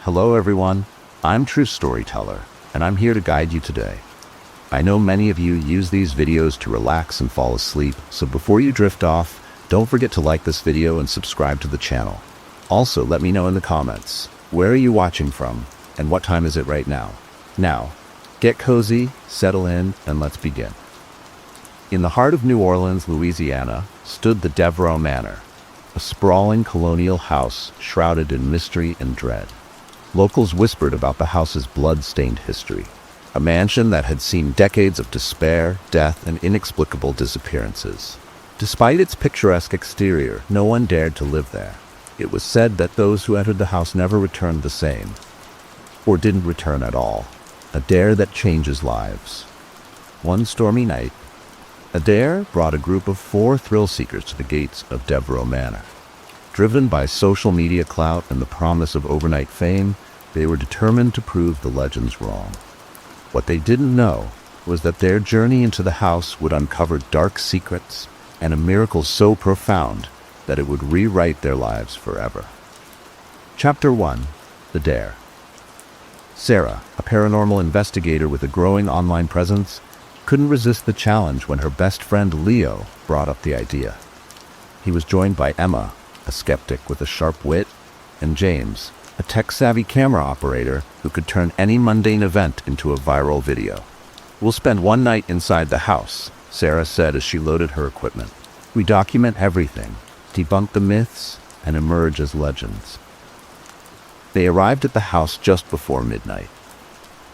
Hello everyone, I'm True Storyteller, and I'm here to guide you today. I know many of you use these videos to relax and fall asleep, so before you drift off, don't forget to like this video and subscribe to the channel. Also, let me know in the comments, where are you watching from, and what time is it right now? Now, get cozy, settle in, and let's begin. In the heart of New Orleans, Louisiana, stood the Devereaux Manor, a sprawling colonial house shrouded in mystery and dread. Locals whispered about the house's blood-stained history, a mansion that had seen decades of despair, death, and inexplicable disappearances. Despite its picturesque exterior, no one dared to live there. It was said that those who entered the house never returned the same, or didn't return at all. A dare that changes lives. One stormy night, a dare brought a group of 4 thrill-seekers to the gates of Devereaux Manor. Driven by social media clout and the promise of overnight fame, they were determined to prove the legends wrong. What they didn't know was that their journey into the house would uncover dark secrets and a miracle so profound that it would rewrite their lives forever. Chapter 1. The Dare. Sarah, a paranormal investigator with a growing online presence, couldn't resist the challenge when her best friend Leo brought up the idea. He was joined by Emma, a skeptic with a sharp wit, and James, a tech-savvy camera operator who could turn any mundane event into a viral video. "We'll spend one night inside the house," Sarah said as she loaded her equipment. "We document everything, debunk the myths, and emerge as legends." They arrived at the house just before midnight.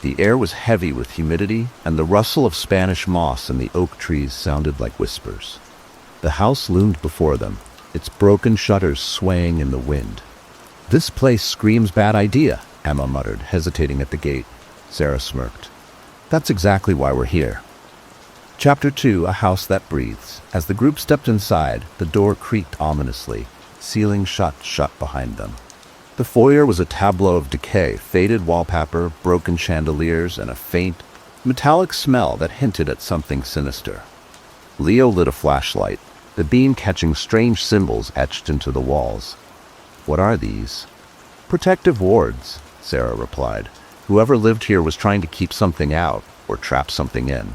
The air was heavy with humidity, and the rustle of Spanish moss in the oak trees sounded like whispers. The house loomed before them, its broken shutters swaying in the wind. "This place screams bad idea," Emma muttered, hesitating at the gate. Sarah smirked. "That's exactly why we're here." Chapter 2, A House That Breathes. As the group stepped inside, the door creaked ominously, sealing shut behind them. The foyer was a tableau of decay, faded wallpaper, broken chandeliers, and a faint, metallic smell that hinted at something sinister. Leo lit a flashlight, the beam catching strange symbols etched into the walls. "What are these?" "Protective wards," Sarah replied. "Whoever lived here was trying to keep something out, or trap something in."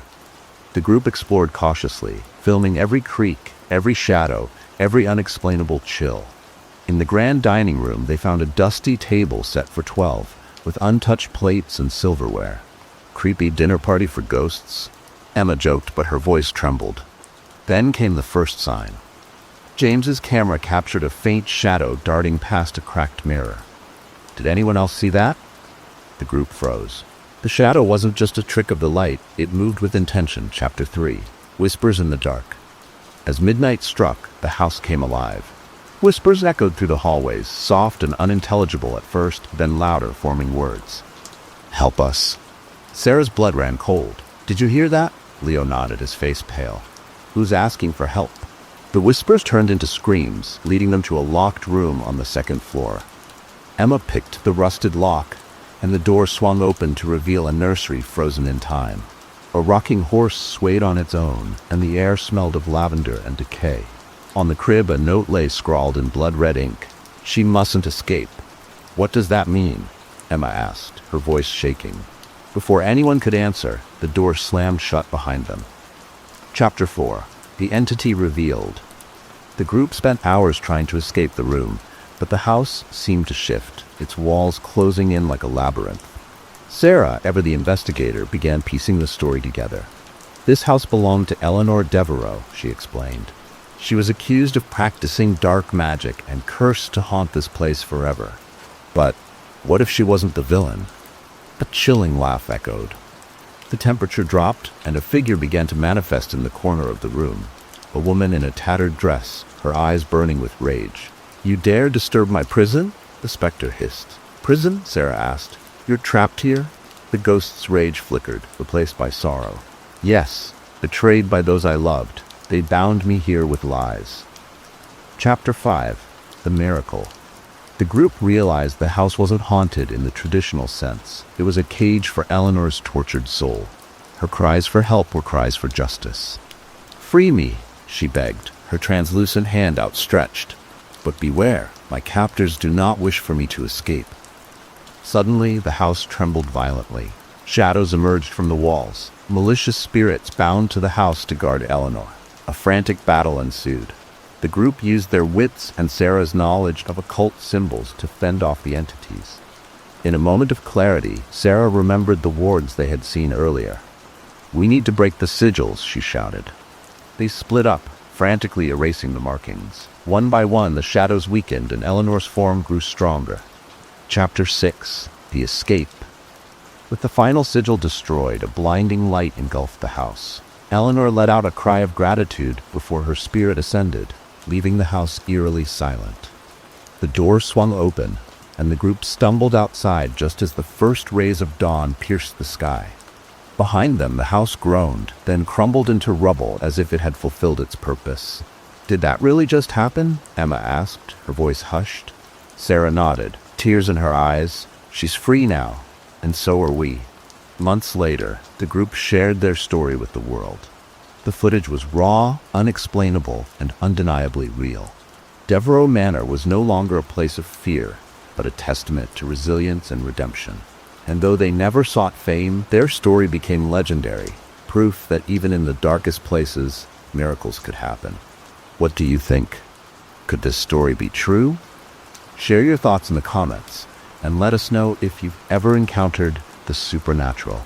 The group explored cautiously, filming every creak, every shadow, every unexplainable chill. In the grand dining room, they found a dusty table set for 12, with untouched plates and silverware. "Creepy dinner party for ghosts?" Emma joked, but her voice trembled. Then came the first sign. James's camera captured a faint shadow darting past a cracked mirror. "Did anyone else see that?" The group froze. The shadow wasn't just a trick of the light, it moved with intention. Chapter 3. Whispers in the Dark. As midnight struck, the house came alive. Whispers echoed through the hallways, soft and unintelligible at first, then louder, forming words. "Help us." Sarah's blood ran cold. "Did you hear that?" Leo nodded, his face pale. "Who's asking for help?" The whispers turned into screams, leading them to a locked room on the second floor. Emma picked the rusted lock, and the door swung open to reveal a nursery frozen in time. A rocking horse swayed on its own, and the air smelled of lavender and decay. On the crib, a note lay scrawled in blood-red ink. "She mustn't escape." "What does that mean?" Emma asked, her voice shaking. Before anyone could answer, the door slammed shut behind them. Chapter 4. The Entity Revealed. The group spent hours trying to escape the room, but the house seemed to shift, its walls closing in like a labyrinth. Sarah, ever the investigator, began piecing the story together. "This house belonged to Eleanor Devereaux," she explained. "She was accused of practicing dark magic and cursed to haunt this place forever. But what if she wasn't the villain?" A chilling laugh echoed. The temperature dropped, and a figure began to manifest in the corner of the room. A woman in a tattered dress, her eyes burning with rage. "You dare disturb my prison?" the specter hissed. "Prison?" Sarah asked. "You're trapped here?" The ghost's rage flickered, replaced by sorrow. "Yes, betrayed by those I loved. They bound me here with lies." Chapter 5. The Miracle. The group realized the house wasn't haunted in the traditional sense. It was a cage for Eleanor's tortured soul. Her cries for help were cries for justice. "Free me," she begged, her translucent hand outstretched. "But beware, my captors do not wish for me to escape." Suddenly, the house trembled violently. Shadows emerged from the walls, malicious spirits bound to the house to guard Eleanor. A frantic battle ensued. The group used their wits and Sarah's knowledge of occult symbols to fend off the entities. In a moment of clarity, Sarah remembered the wards they had seen earlier. "We need to break the sigils," she shouted. They split up, frantically erasing the markings. One by one, the shadows weakened and Eleanor's form grew stronger. Chapter 6: The Escape. With the final sigil destroyed, a blinding light engulfed the house. Eleanor let out a cry of gratitude before her spirit ascended, leaving the house eerily silent. The door swung open, and the group stumbled outside just as the first rays of dawn pierced the sky. Behind them, the house groaned, then crumbled into rubble as if it had fulfilled its purpose. "Did that really just happen?" Emma asked, her voice hushed. Sarah nodded, tears in her eyes. "She's free now, and so are we." Months later, the group shared their story with the world. The footage was raw, unexplainable, and undeniably real. Devereaux Manor was no longer a place of fear, but a testament to resilience and redemption. And though they never sought fame, their story became legendary, proof that even in the darkest places, miracles could happen. What do you think? Could this story be true? Share your thoughts in the comments, and let us know if you've ever encountered the supernatural.